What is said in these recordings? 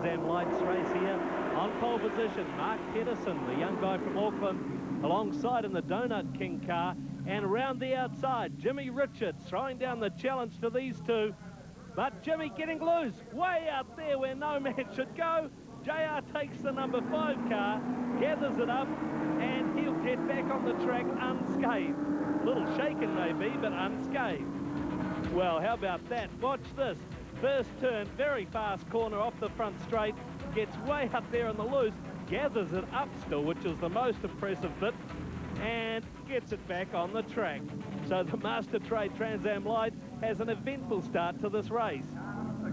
TranZam Lights race here. On pole position, Mark Pederson, the young guy from Auckland, alongside in the Donut King car. And around the outside, Jimmy Richards throwing down the challenge to these two. But Jimmy getting loose, way out there where no man should go. JR takes the number 5 car, gathers it up, and he'll get back on the track unscathed. A little shaken maybe, but unscathed. Well, how about that? Watch this. First turn, very fast corner off the front straight, gets way up there on the loose, gathers it up still, which is the most impressive bit, and gets it back on the track. So the Mastertrade TranZam Light has an eventful start to this race.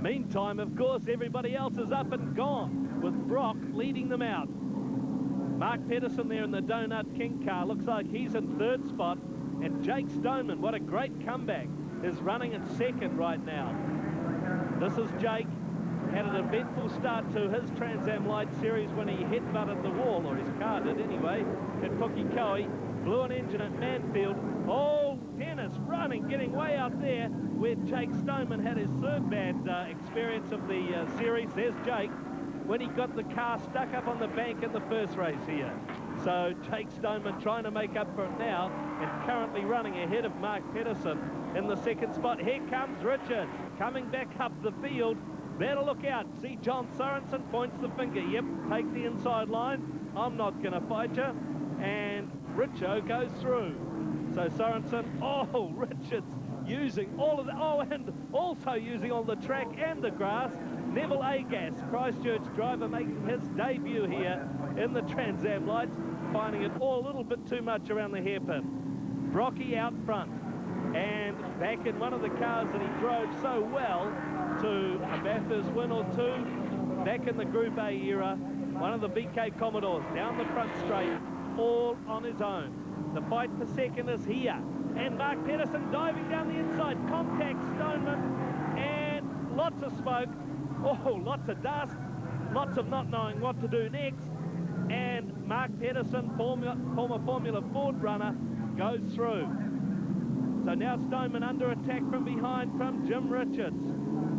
Meantime, of course, everybody else is up and gone, with Brock leading them out. Mark Pederson there in the Donut King car, looks like he's in 3rd spot, and Jake Stoneman, what a great comeback, is running in 2nd right now. This is Jake, had an eventful start to his TranZam Light series when he headbutted the wall, or his car did anyway, at Pukekohe, blew an engine at Manfield. Oh, Dennis running, getting way out there where Jake Stoneman had his 3rd bad experience of the series. There's Jake when he got the car stuck up on the bank in the first race here. So Jake Stoneman trying to make up for it now and currently running ahead of Mark Pederson in the 2nd spot. Here comes Richards coming back up the field. Better look out. See, John Sorensen points the finger. Yep, take the inside line. I'm not going to fight you. And Richo goes through. So Sorensen, oh, Richards using all of the, oh, and also using all the track and the grass. Neville Agas, Christchurch driver, making his debut here in the TranZam Lights, finding it all a little bit too much around the hairpin. Brocky out front, and back in one of the cars that he drove so well to a Bathurst win or 2, back in the Group A era, one of the BK Commodores down the front straight, all on his own. The fight for 2nd is here, and Mark Pederson diving down the inside, contacts Stoneman, and lots of smoke. Oh, lots of dust, lots of not knowing what to do next, and Mark Pederson, former Formula Ford runner, goes through. So now Stoneman under attack from behind from Jim Richards.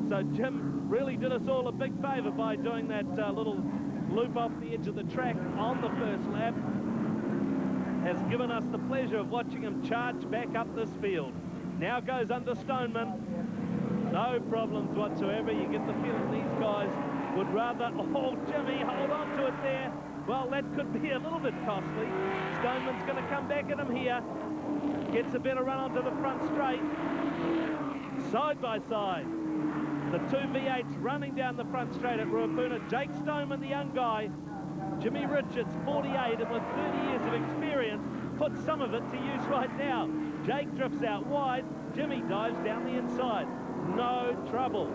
So Jim really did us all a big favour by doing that little loop off the edge of the track on the first lap. Has given us the pleasure of watching him charge back up this field. Now goes under Stoneman. No problems whatsoever. You get the feeling these guys would rather... Oh, Jimmy, hold on to it there. Well, that could be a little bit costly. Stoneman's going to come back at him here. Gets a better run onto the front straight. Side by side. The 2 V8s running down the front straight at Ruapuna. Jake Stoneman, the young guy. Jimmy Richards, 48, and with 30 years of experience, puts some of it to use right now. Jake drifts out wide. Jimmy dives down the inside. No trouble.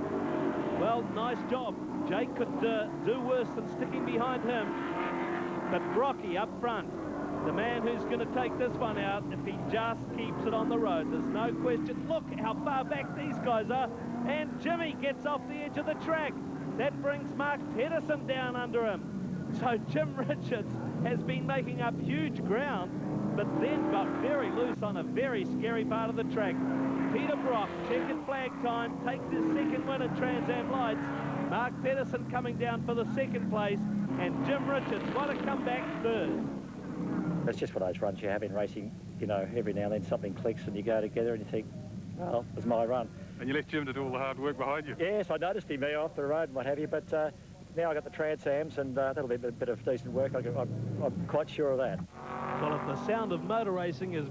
Well, nice job. Jake could do worse than sticking behind him. But Brocky up front, the man who's going to take this one out if he just keeps it on the road. There's no question. Look how far back these guys are. And Jimmy gets off the edge of the track. That brings Mark Pederson down under him. So Jim Richards has been making up huge ground, but then got very loose on a very scary part of the track. Peter Brock, checkered flag time, takes his 2nd win at TranZam Lights. Mark Pederson coming down for the 2nd place, and Jim Richards, what a comeback, 3rd. That's just what those runs you have in racing. You know, every now and then something clicks and you go together and you think, well, it was my run. And you left Jim to do all the hard work behind you. Yes, I noticed him off the road and what have you, but now I got the TranZams, and that'll be a bit of decent work. I'm quite sure of that. Well, if the sound of motor racing is